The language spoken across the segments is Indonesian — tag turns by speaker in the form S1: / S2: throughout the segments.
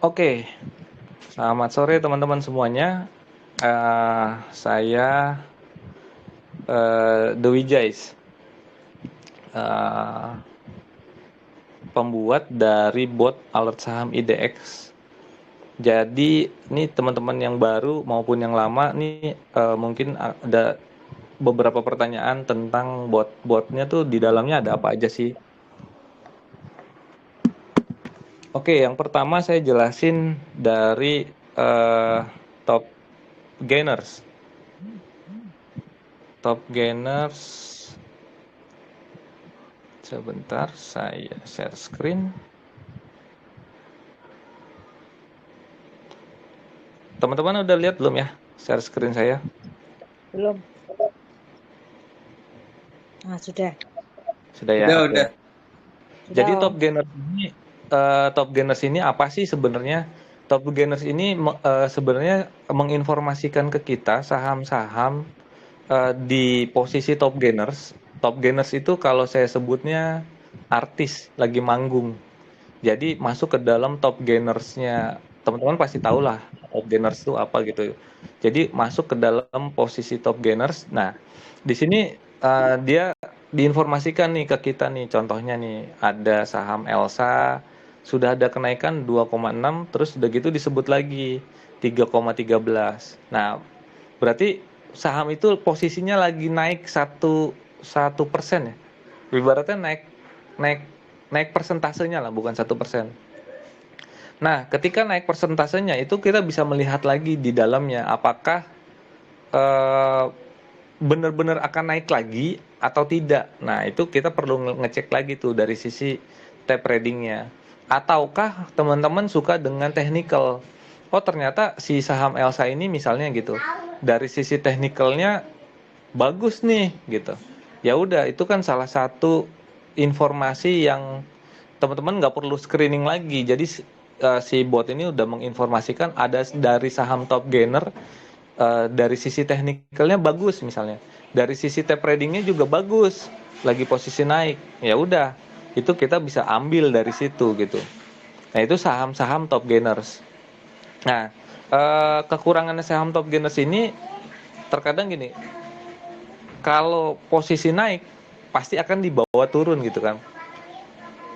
S1: Oke, selamat sore teman-teman semuanya. Saya Dewi Jais, eh, pembuat dari bot alert saham IDX. Jadi ini teman-teman yang baru maupun yang lama nih mungkin ada beberapa pertanyaan tentang botnya tuh di dalamnya ada apa aja sih? Oke, yang pertama saya jelasin dari top gainers. Top gainers. Sebentar, saya share screen. Teman-teman udah lihat belum ya share screen saya?
S2: Belum. Nah, sudah.
S1: Sudah ya, oke.
S3: Udah.
S1: Jadi
S2: Sudah, Om.
S1: top gainers ini apa sih sebenarnya? Top gainers ini sebenarnya menginformasikan ke kita saham-saham di posisi top gainers. Top gainers itu kalau saya sebutnya artis lagi manggung. Jadi masuk ke dalam top gainersnya. Teman-teman pasti tahu lah top gainers itu apa gitu. Jadi masuk ke dalam posisi top gainers. Nah, di sini dia diinformasikan nih ke kita nih, contohnya nih ada saham Elsa sudah ada kenaikan 2,6, terus udah gitu disebut lagi 3,13. Nah, berarti saham itu posisinya lagi naik 1% ya. Ibaratnya naik naik naik persentasenya lah, bukan 1%. Nah, ketika naik persentasenya itu kita bisa melihat lagi di dalamnya apakah eh, benar-benar akan naik lagi atau tidak. Nah, itu kita perlu ngecek lagi tuh dari sisi tape readingnya. Ataukah teman-teman suka dengan technical? Oh, ternyata si saham Elsa ini misalnya gitu. Dari sisi technicalnya bagus nih gitu. Ya udah, itu kan salah satu informasi yang teman-teman nggak perlu screening lagi. Jadi si bot ini udah menginformasikan ada dari saham top gainer dari sisi teknikalnya bagus misalnya, dari sisi tape readingnya juga bagus, lagi posisi naik, ya udah itu kita bisa ambil dari situ gitu. Nah itu saham-saham top gainers. Nah kekurangannya saham top gainers ini terkadang gini, kalau posisi naik pasti akan dibawa turun gitu kan.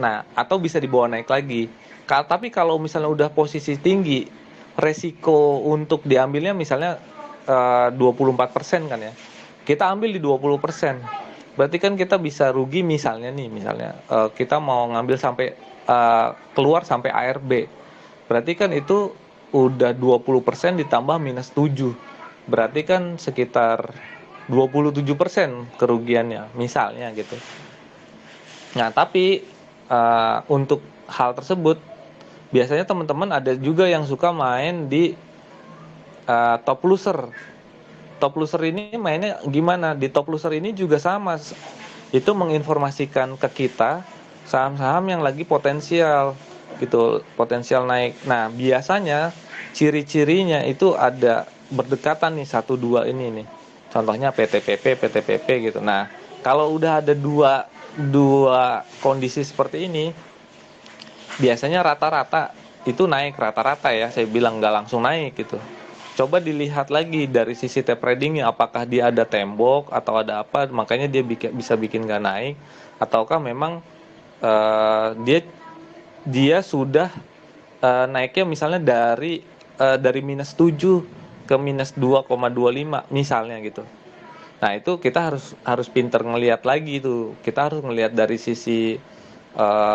S1: Nah atau bisa dibawa naik lagi. Tapi kalau misalnya udah posisi tinggi, resiko untuk diambilnya misalnya 24% kan ya. Kita ambil di 20%. Berarti kan kita bisa rugi misalnya nih, misalnya kita mau ngambil sampai keluar sampai ARB. Berarti kan itu udah 20% ditambah minus 7. Berarti kan sekitar 27% kerugiannya misalnya gitu. Nah, tapi untuk hal tersebut biasanya teman-teman ada juga yang suka main di top loser. Top loser ini mainnya gimana? Di top loser ini juga sama. Itu menginformasikan ke kita saham-saham yang lagi potensial gitu, potensial naik. Nah, biasanya ciri-cirinya itu ada berdekatan nih satu dua ini nih. Contohnya PTPP gitu. Nah, kalau udah ada dua kondisi seperti ini, biasanya rata-rata itu naik rata-rata ya, saya bilang nggak langsung naik gitu. Coba dilihat lagi dari sisi tape readingnya, apakah dia ada tembok atau ada apa, makanya dia bisa bikin nggak naik, ataukah memang dia dia sudah naiknya misalnya dari minus 7 ke minus 2,25 misalnya gitu. Nah itu kita harus pinter ngelihat lagi tuh. Kita harus ngelihat dari sisi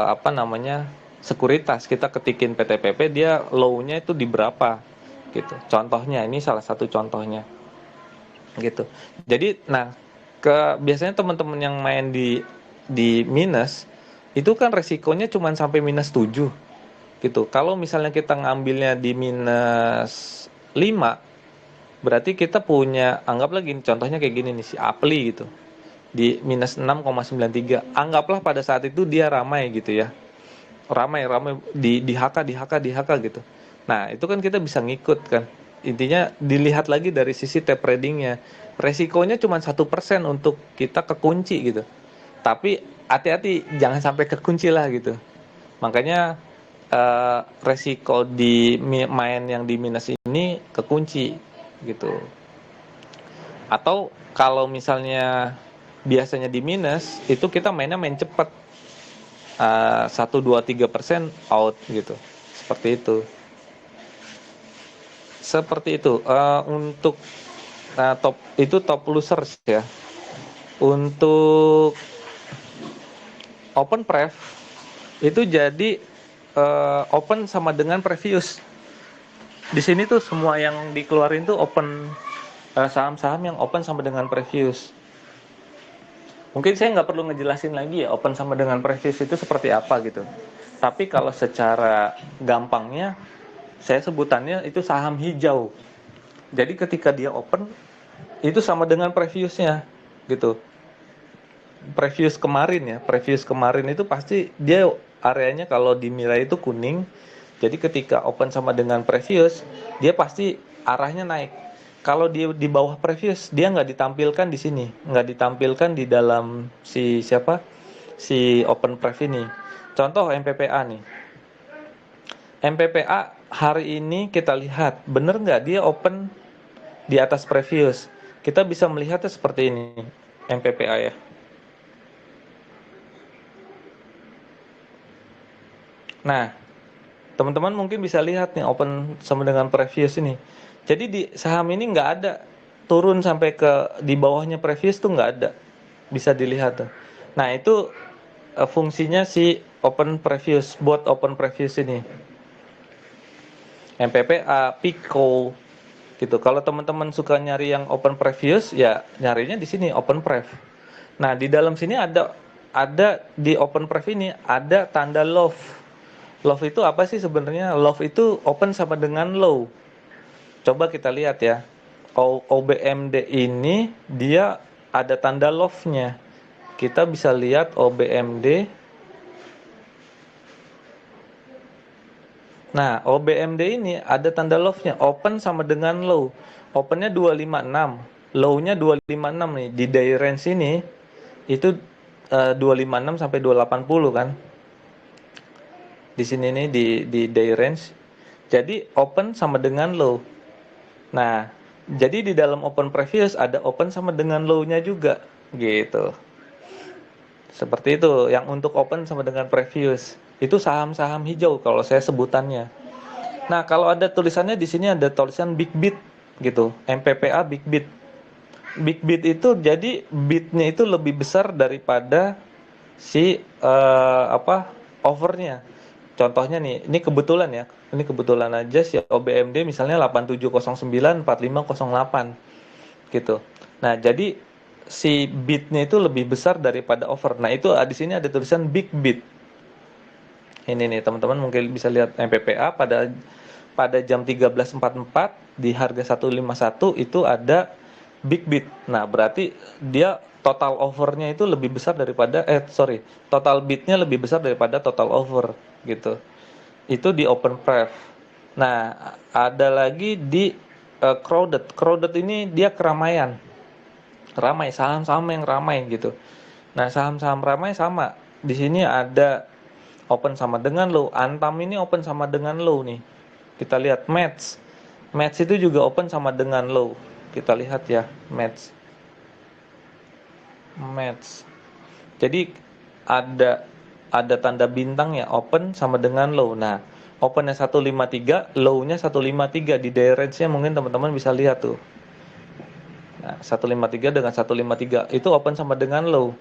S1: apa namanya sekuritas. Kita ketikin PTPP dia low-nya itu di berapa gitu. Contohnya ini salah satu contohnya gitu. Jadi nah biasanya teman-teman yang main di minus itu kan resikonya cuma sampai minus 7 gitu. Kalau misalnya kita ngambilnya di minus 5, berarti kita punya, anggap lagi contohnya kayak gini nih, si Apli gitu di minus 6,93. Anggaplah pada saat itu dia ramai gitu ya, ramai di HK gitu. Nah itu kan kita bisa ngikut kan. Intinya dilihat lagi dari sisi tape readingnya, resikonya cuma 1% untuk kita kekunci gitu. Tapi hati-hati jangan sampai kekunci lah gitu. Makanya resiko di main yang di minus ini kekunci gitu. Atau kalau misalnya biasanya di minus itu kita main cepat, 1, 2, 3% out gitu, seperti itu. Untuk top losers ya. Untuk open pref itu jadi open sama dengan previous. Di sini tuh semua yang dikeluarin tuh open, saham-saham yang open sama dengan previous. Mungkin saya nggak perlu ngejelasin lagi ya open sama dengan previous itu seperti apa gitu. Tapi kalau secara gampangnya saya sebutannya itu saham hijau. Jadi ketika dia open itu sama dengan previousnya gitu. Previous kemarin itu pasti dia areanya kalau di Mirai itu kuning. Jadi ketika open sama dengan previous, dia pasti arahnya naik. Kalau dia di bawah previous, dia nggak ditampilkan di sini, nggak ditampilkan di dalam si open pref ini. Contoh MPPA nih. MPPA hari ini kita lihat, bener nggak dia open di atas previous? Kita bisa melihatnya seperti ini, MPPA ya. Nah, teman-teman mungkin bisa lihat nih open sama dengan previous ini. Jadi di saham ini nggak ada turun sampai ke di bawahnya previous tuh nggak ada, bisa dilihat tuh. Nah itu fungsinya si open previous, buat open previous ini. MPPA, Pico, gitu. Kalau teman-teman suka nyari yang open previous, ya nyarinya di sini open pref. Nah di dalam sini ada di open pref ini ada tanda love. Love itu apa sih sebenarnya? Love itu open sama dengan low. Coba kita lihat ya. OBMD ini dia ada tanda love-nya. Kita bisa lihat OBMD. Nah, OBMD ini ada tanda love-nya. Open sama dengan low. Open-nya 256. Low-nya 256 nih. Di day range ini itu 256 sampai 280 kan. Di sini nih di day range. Jadi open sama dengan low. Nah, jadi di dalam open previous ada open sama dengan low-nya juga gitu. Seperti itu yang untuk open sama dengan previous. Itu saham-saham hijau kalau saya sebutannya. Nah, kalau ada tulisannya di sini ada tulisan big bit gitu. MPPA big bit. Big bit itu jadi bitnya itu lebih besar daripada si overnya. Contohnya nih, ini kebetulan ya. Ini kebetulan aja si OBMD misalnya 8709 4508 gitu. Nah, jadi si bitnya itu lebih besar daripada over. Nah, itu di sini ada tulisan big bit. Ini nih, teman-teman mungkin bisa lihat MPPA pada jam 13.44 di harga 151 itu ada big bit. Nah, berarti dia total overnya itu lebih besar daripada total bitnya lebih besar daripada total over gitu. Itu di open pref. Nah, ada lagi di crowded. Crowded ini dia keramaian. Ramai, saham-saham yang ramai gitu. Nah, saham-saham ramai sama. Di sini ada open sama dengan low. Antam ini open sama dengan low nih. Kita lihat match. Match itu juga open sama dengan low. Kita lihat ya, match. Jadi ada tanda bintang ya, open sama dengan low. Nah, opennya 153, low-nya 153 di day range-nya mungkin teman-teman bisa lihat tuh. Nah, 153 dengan 153 itu open sama dengan low.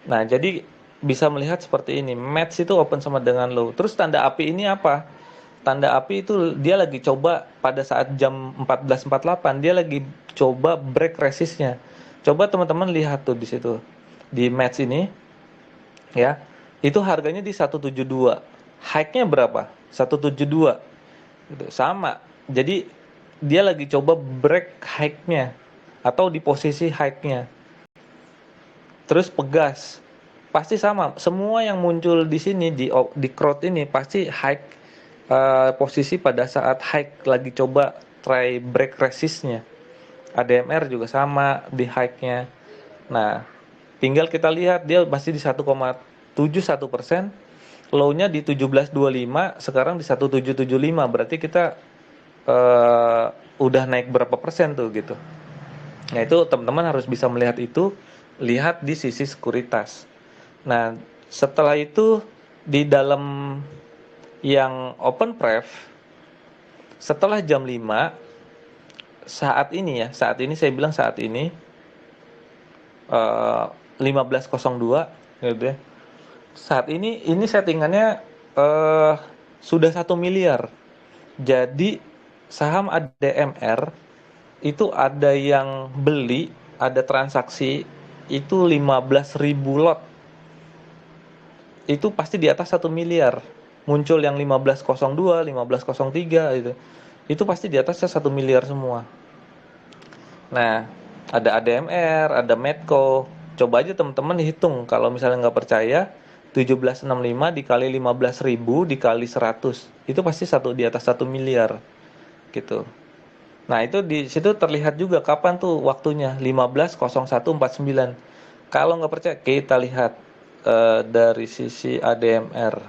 S1: Nah, jadi bisa melihat seperti ini. Match itu open sama dengan low. Terus tanda api ini apa? Tanda api itu dia lagi coba pada saat jam 14.48 dia lagi coba break resistnya. Coba teman-teman lihat tuh di situ. Di match ini ya. Itu harganya di 172. High-nya berapa? 172. Gitu. Sama. Jadi dia lagi coba break high-nya atau di posisi high-nya. Terus pegas. Pasti sama. Semua yang muncul di sini di crowd ini pasti high, posisi pada saat high lagi coba try break resistnya. ADMR juga sama di high-nya. Nah, tinggal kita lihat dia masih di 1,71%. low-nya di 1725, sekarang di 1775, berarti kita udah naik berapa persen tuh gitu. Nah itu teman-teman harus bisa melihat itu, lihat di sisi sekuritas. Nah setelah itu di dalam yang open pref, setelah jam 5, saat ini saya bilang saat ini 15.02 gitu ya. Saat ini settingannya sudah 1 miliar. Jadi saham ADMR itu ada yang beli, ada transaksi itu 15.000 lot. Itu pasti di atas 1 miliar. Muncul yang 15.02, 15.03 gitu. Itu pasti di atasnya 1 miliar semua. Nah, ada ADMR, ada Medco. Coba aja teman-teman hitung, kalau misalnya nggak percaya, 1765 dikali 15.000 dikali 100. Itu pasti di atas 1 miliar gitu. Nah, itu di situ terlihat juga kapan tuh waktunya, 15.01.49. Kalau nggak percaya, kita lihat dari sisi ADMR.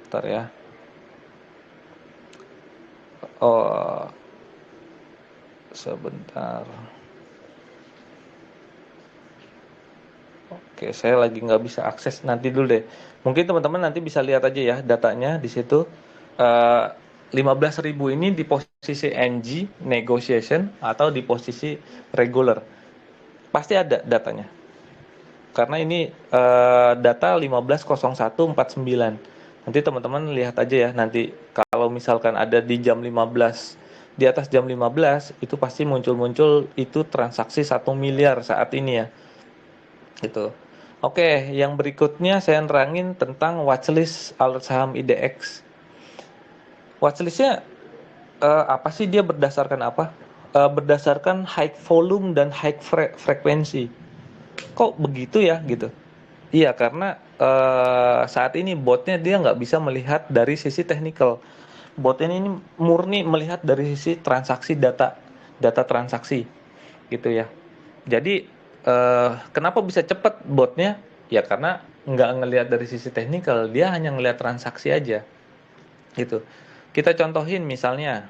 S1: Bentar ya. Oh, sebentar. Oke, saya lagi nggak bisa akses, nanti dulu deh. Mungkin teman-teman nanti bisa lihat aja ya datanya di situ. 15.000 ini di posisi NG negotiation atau di posisi regular. Pasti ada datanya. Karena ini data 15.01.49. Nanti teman-teman lihat aja ya, nanti kalau misalkan ada di jam 15, di atas jam 15 itu pasti muncul-muncul itu transaksi 1 miliar saat ini ya. Gitu. Oke, yang berikutnya saya nerangin tentang watchlist alert saham IDX. Watchlistnya apa sih, dia berdasarkan apa? Berdasarkan high volume dan high frekuensi. Kok begitu ya gitu? Iya, karena saat ini botnya dia nggak bisa melihat dari sisi technical. Botnya ini murni melihat dari sisi transaksi, data transaksi gitu ya. Jadi kenapa bisa cepat botnya? Ya karena nggak ngelihat dari sisi technical, dia hanya ngelihat transaksi aja gitu. Kita contohin misalnya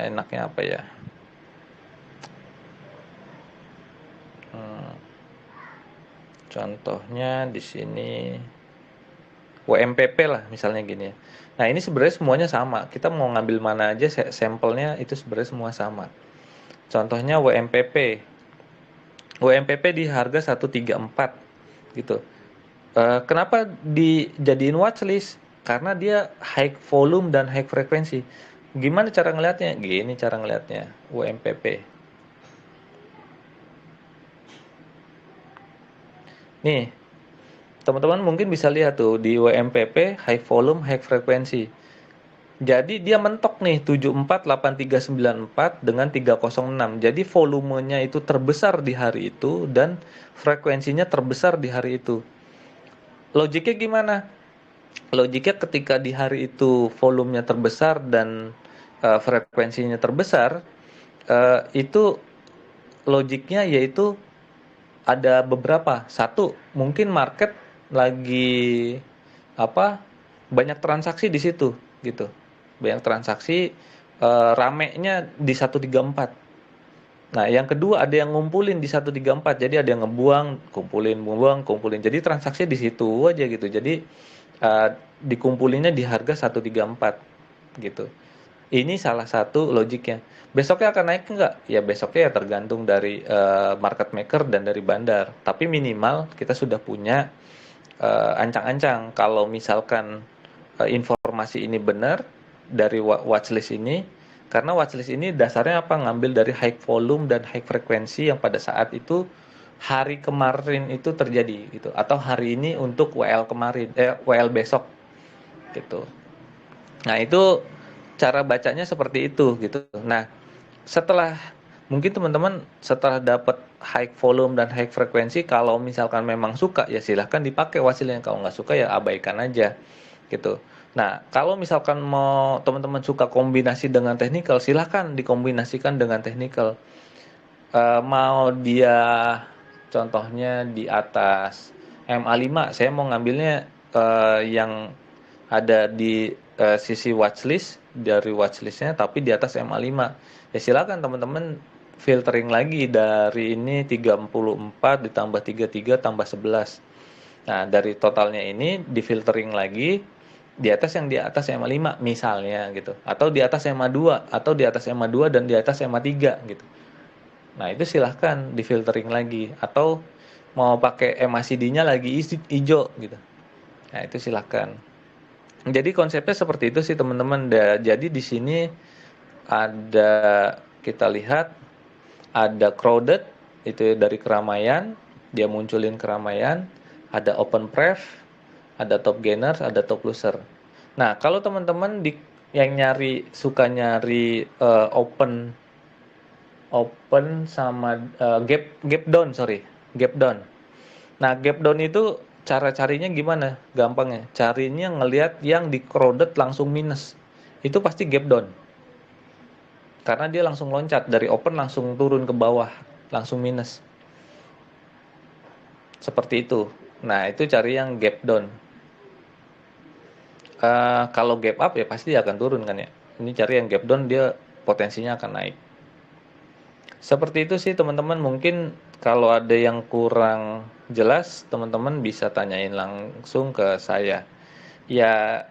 S1: enaknya apa ya? Hmm, contohnya di sini WMPP lah misalnya gini ya. Nah ini sebenarnya semuanya sama. Kita mau ngambil mana aja sampelnya itu sebenarnya semua sama. Contohnya WMPP. WMPP di harga 134 gitu. Kenapa dijadiin watchlist? Karena dia high volume dan high frekuensi. Gimana cara ngelihatnya? Gini cara ngelihatnya WMPP. Nih, teman-teman mungkin bisa lihat tuh di WMPP high volume, high frekuensi. Jadi dia mentok nih 748394 dengan 306. Jadi volumenya itu terbesar di hari itu dan frekuensinya terbesar di hari itu. Logiknya gimana? Logiknya ketika di hari itu volumenya terbesar dan frekuensinya terbesar, itu logiknya yaitu ada beberapa. Satu, mungkin market lagi apa? Banyak transaksi di situ gitu. Banyak transaksi, ramenya di 134. Nah, yang kedua ada yang ngumpulin di 134. Jadi ada yang ngebuang, kumpulin, buang, kumpulin. Jadi transaksi di situ aja gitu. Jadi dikumpulinnya di harga 134 gitu. Ini salah satu logiknya. Besoknya akan naik enggak? Ya besoknya ya tergantung dari market maker dan dari bandar. Tapi minimal kita sudah punya ancang-ancang kalau misalkan informasi ini benar dari watchlist ini, karena watchlist ini dasarnya apa, ngambil dari high volume dan high frekuensi yang pada saat itu hari kemarin itu terjadi gitu, atau hari ini untuk WL kemarin, WL besok gitu. Nah itu cara bacanya seperti itu gitu. Nah setelah mungkin teman-teman setelah dapat high volume dan high frekuensi, kalau misalkan memang suka ya silahkan dipakai wasilnya, kalau nggak suka ya abaikan aja gitu. Nah kalau misalkan mau teman-teman suka kombinasi dengan technical, silahkan dikombinasikan dengan technical. Mau dia contohnya di atas MA5, saya mau ngambilnya yang ada di sisi watchlist, dari watchlistnya tapi di atas MA5. Ya silakan teman-teman filtering lagi dari ini 34 ditambah 33 tambah 11. Nah, dari totalnya ini di filtering lagi di atas yang di atas MA5 misalnya gitu. Atau di atas MA2 atau di atas MA2 dan di atas MA3 gitu. Nah, itu silahkan di filtering lagi atau mau pakai MACD-nya lagi hijau gitu. Nah, itu silahkan. Jadi konsepnya seperti itu sih teman-teman. Jadi di sini ada, kita lihat ada crowded, itu dari keramaian, dia munculin keramaian, ada open pref, ada top gainers, ada top loser. Nah, kalau teman-teman yang suka nyari open sama gap down, sorry, gap down. Nah, gap down itu cara carinya gimana? Gampangnya, carinya ngelihat yang di crowded langsung minus. Itu pasti gap down. Karena dia langsung loncat dari open langsung turun ke bawah, langsung minus. Seperti itu. Nah, itu cari yang gap down. Kalau gap up ya pasti akan turun kan ya. Ini cari yang gap down, dia potensinya akan naik. Seperti itu sih teman-teman. Mungkin kalau ada yang kurang jelas, teman-teman bisa tanyain langsung ke saya. Ya,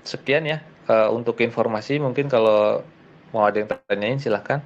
S1: sekian ya untuk informasi. Mungkin kalau mau ada yang tanyain silahkan.